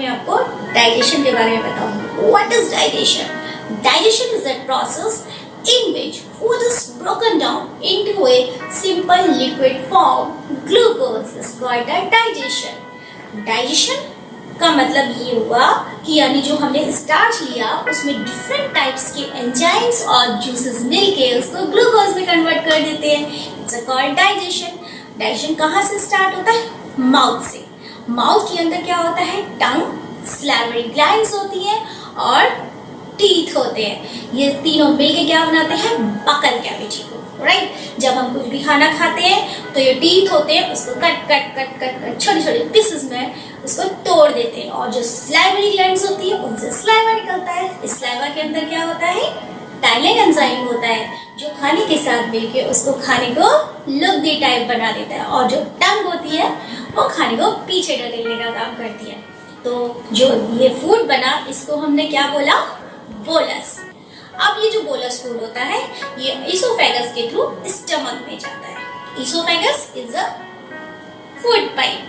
मैं आपको डाइजेशन के बारे में बताऊंगी। What is digestion? Digestion is that process in which food is broken down into a simple liquid form. Glucose is called a digestion. Digestion का मतलब ये हुआ कि यानी जो हमने स्टार्च लिया उसमें डिफरेंट टाइप्स के एंजाइम्स और जूसेस मिलके उसको ग्लूकोज में कन्वर्ट कर देते हैं। It's called digestion. डाइजेशन कहाँ से स्टार्ट होता है? माउथ से। माउथ के अंदर क्या होता है? टंग, सैलिवरी ग्लैंड्स होती है और टीथ होते हैं। ये तीनों मिलके क्या बनाते हैं? बकल कैविटी को, राइट? जब हम कुछ भी खाना खाते हैं तो ये टीथ होते हैं, उसको cut cut cut cut cut छोटे छोटे पीसेस में उसको तोड़ देते हैं और जो सलाइवरी ग्लैंड्स होती है उनसे सलाइवा निकलता है। इस सलाइवा के अंदर क्या होता है? टाइलिंग एंजाइम होता है जो खाने के साथ मिलके उसको खाने को लुगदी टाइप बना देता है और जो टंग होती है वो खाने को पीछे ढकेलने का काम करती है। तो जो ये फूड बना इसको हमने क्या बोला? बोलस। अब ये जो बोलस फूड होता है ये इसोफेगस के थ्रू स्टमक में जाता है। Oesophagus is a food pipe.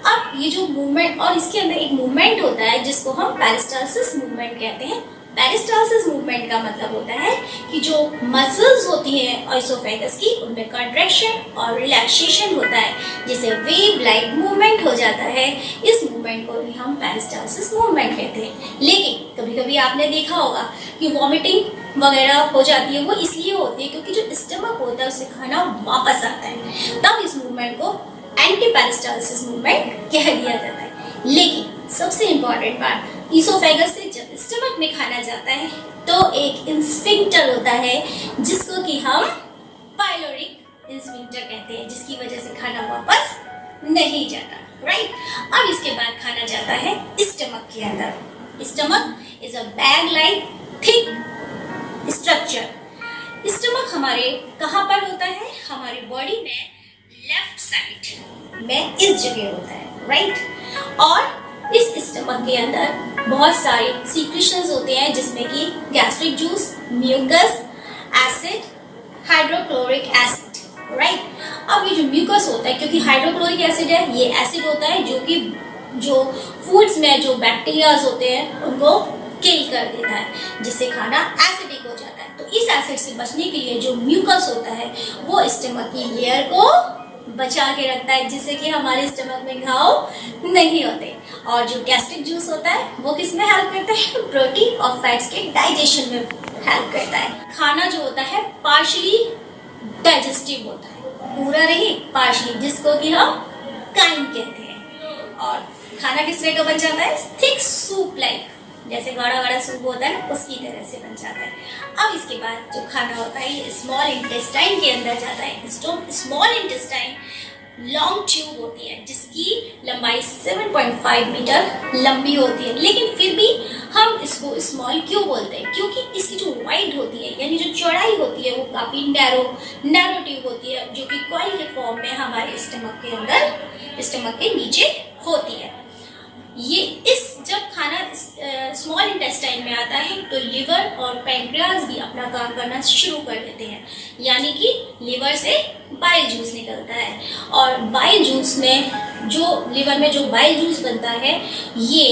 अब ये जो मूवमेंट और इसके अंदर एक मूवमेंट होता है जिसको हम पेरिस्टालसिस मूवमेंट कहते हैं। पेरिस्टालसिस मूवमेंट का मतलब होता है कि जो मसल्स होती हैं इसोफेगस की उनमें कंट्रैक्शन और रिलैक्सेशन होता है जिसे वेव लाइक मूवमेंट हो जाता है। इस मूवमेंट को भी हम पेरिस्टालसिस मूवमेंट कहते हैं। लेकिन कभी कभी आपने देखा होगा कि वॉमिटिंग वगैरह हो जाती है, वो इसलिए होती है क्योंकि जो स्टमक होता है उससे खाना वापस आता है, तब इस मूवमेंट को एंटी पेरिस्टालसिस मूवमेंट कह दिया जाता है। लेकिन सबसे इंपॉर्टेंट बात, इसोफेगस से जब स्टमक में खाना जाता है तो एक इंस्फिंक्टर होता है जिसको कि हम पाइलोरिक इंस्फिंक्टर कहते हैं, जिसकी वजह से खाना वापस नहीं जाता, राइट? अब इसके बाद खाना जाता है स्टमक के अंदर। Stomach is a bag like thick structure. Stomach हमारे कहाँ पर होता है? हमारी बॉडी में लेफ्ट साइड में इस जगह होता है, राइट? और इस स्टमक के अंदर बहुत सारे सीक्रेशंस होते हैं जिसमें कि gastric juice, mucus, acid, hydrochloric acid, right? अब ये जो म्यूकस होता है, क्योंकि हाइड्रोक्लोरिक एसिड है, ये एसिड होता है जो कि जो फूड्स में जो बैक्टीरियाज होते हैं उनको किल कर देता है जिससे खाना एसिडिक हो जाता है। तो इस एसिड से बचने के लिए जो म्यूकस होता है वो स्टमक की लेयर को बचा के रखता है जिससे कि हमारे स्टमक में घाव नहीं होते। और जो गैस्ट्रिक जूस होता है वो किस में हेल्प करता है? प्रोटीन और फैट्स के डाइजेशन में हेल्प करता है। खाना जो होता है पार्शली डाइजेस्टिव होता है, पूरा नहीं, पार्शली, जिसको कि हम काइम कहते हैं। और खाना किस तरह का बन जाता है? थिक सूप लाइक, जैसे गाढ़ा गाढ़ा सूप होता है उसकी तरह से बन जाता है। अब इसके बाद जो खाना होता है ये स्मॉल इंटेस्टाइन के अंदर जाता है। स्मॉल इंटेस्टाइन लॉन्ग ट्यूब होती है जिसकी लंबाई 7.5 मीटर लंबी होती है, लेकिन फिर भी हम इसको स्मॉल क्यों बोलते हैं? क्योंकि इसकी जो वाइड होती है यानी जो चौड़ाई होती है वो काफ़ी नैरो ट्यूब होती है जो कि कॉइल के फॉर्म में हमारे स्टमक के अंदर, स्टमक के नीचे होती है। ये इस जब खाना स्मॉल इंटेस्टाइन में आता है तो लिवर और पैंक्रियाज भी अपना काम करना शुरू कर देते हैं, यानी कि लिवर से बाइल जूस निकलता है और बाइल जूस में जो लिवर में जो बाइल जूस बनता है ये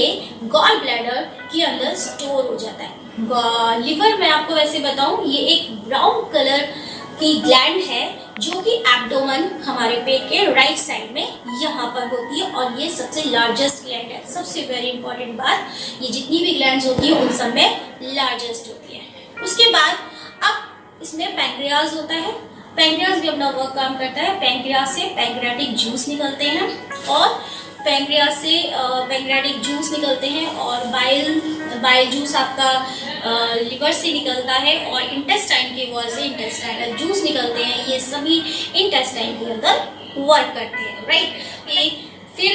गॉल ब्लैडर के अंदर स्टोर हो जाता है। लिवर में आपको वैसे बताऊं ये एक ब्राउन कलर की ग्लैंड है जो कि एब्डोमेन हमारे पेट के राइट साइड में यहाँ पर होती है और ये सबसे लार्जेस्ट ग्लैंड है। सबसे वेरी इंपॉर्टेंट बात, ये जितनी भी ग्लैंड्स होती है उन सब में लार्जेस्ट होती है। उसके बाद अब इसमें पैंक्रियाज होता है। पैंक्रियाज भी अपना वर्क काम करता है। पैंक्रियाज से पैंक्रियाटिक जूस निकलते हैं और पैंक्रियाज से पैंक्रियाटिक जूस निकलते हैं और बाइल जूस आपका लिवर से निकलता है और इंटेस्टाइन के वॉल से इंटेस्टाइनल जूस निकलते हैं। ये सभी इंटेस्टाइन के अंदर वर्क करते हैं, राइट? फिर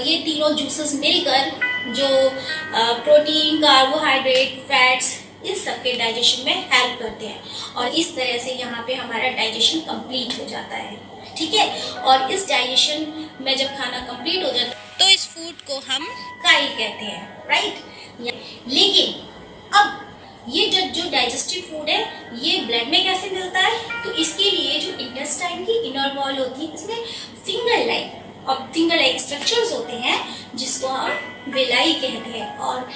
ये तीनों जूसेस मिलकर जो प्रोटीन, कार्बोहाइड्रेट, फैट्स इस सब के डाइजेशन में हेल्प करते हैं और इस तरह से यहाँ पे हमारा डाइजेशन कंप्लीट हो जाता है, ठीक है? और इस डाइजेशन में जब खाना कंप्लीट हो जाता है तो इस फूड को हम काइल कहते हैं, राइट? लेकिन अब ये जो डाइजेस्टिव फूड है ये ब्लड में कैसे मिलता है? तो इसके लिए जो इंटेस्टाइन की इनर वॉल होती है इसमें फिंगर लाइक स्ट्रक्चर्स होते हैं जिसको हम विलाई कहते हैं। और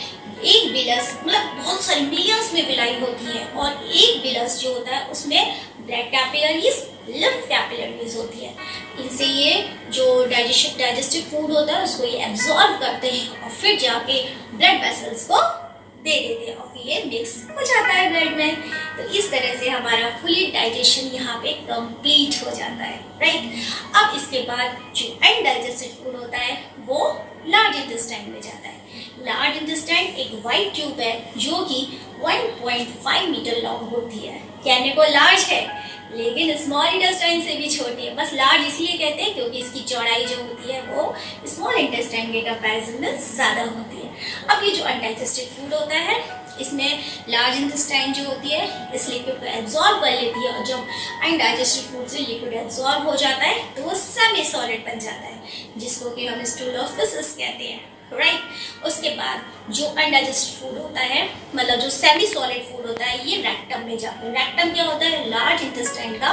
एक बिलस मतलब बहुत सारी मिलियंस में विलाई होती है, और एक बिलस जो होता है उसमें ब्लड कैपिलरीज, लिम्फ कैपिलरीज होती है। इनसे ये जो डाइजेस्टिव फूड होता है उसको ये एब्जॉर्ब करते हैं और फिर जाके ब्लड वेसल्स को दे देते हैं और फिर ये मिक्स हो जाता है ब्लड में। तो इस तरह से हमारा फुली डाइजेशन यहाँ पे कंप्लीट हो जाता है, राइट। अब इसके बाद जो अनडाइजेस्टेड फूड होता है वो लार्ज इंटेस्टाइन में जाता है। लार्ज इंटेस्टाइन एक वाइट ट्यूब है जो कि 1.5 मीटर लॉन्ग होती है। कहने को लार्ज है लेकिन स्मॉल इंटेस्टाइन से भी छोटी है। बस लार्ज इसलिए कहते हैं क्योंकि इसकी चौड़ाई जो होती है वो स्मॉल इंटेस्टाइन के कंपैरिजन में ज़्यादा होती है। अब ये जो अनडाइजेस्टेड फूड होता है इसमें लार्ज इंटेस्टाइन जो होती है इस लिक्विड को एब्जॉर्ब कर लेती है, और जब अनडाइजेस्टेड फूड से लिक्विड एब्जॉर्ब हो जाता है तो वो सेमी सॉलिड बन जाता है, जिसको कि हम स्टूल ऑफ फिशेस कहते हैं, राइट। उसके बाद जो अनडाइजेस्टेड फूड होता है मतलब जो सेमी सॉलिड फूड होता है ये रेक्टम में जाता है। रेक्टम क्या होता है? लार्ज इंटेस्टाइन का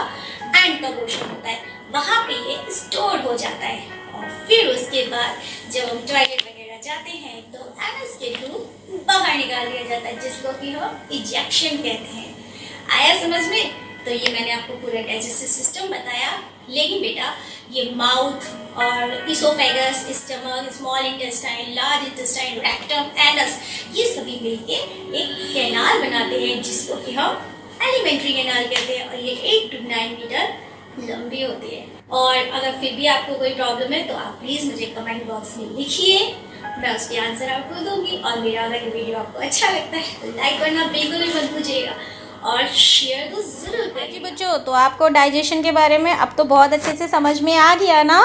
एंड का पोर्शन होता है, वहाँ पे ये स्टोर हो जाता है। और फिर उसके बाद जब हम टॉयलेट वगैरह जाते हैं तो एनस के थ्रू बाहर निकाल दिया जाता है, जिसको कि हम इजेक्शन कहते हैं। आया समझ में? तो ये मैंने आपको पूरा डाइजेस्टिव सिस्टम बताया, लेकिन बेटा ये माउथ और oesophagus, stomach, small intestine, large intestine, rectum, anus ये सभी मिलके एक कैनाल बनाते हैं जिसको कि हम एलिमेंट्री कैनाल कहते हैं, और ये 8 to 9 मीटर लंबी होती है। और अगर फिर भी आपको कोई प्रॉब्लम है तो आप प्लीज़ मुझे कमेंट बॉक्स में लिखिए, मैं उसके आंसर आपको दूंगी। और मेरा अगर ये वीडियो आपको अच्छा लगता है तो लाइक करना बिल्कुल भी मत भूलिएगा और शेयर तो ज़रूर करिए। जी बच्चों, तो आपको डाइजेशन के बारे में अब तो बहुत अच्छे से समझ में आ गया ना।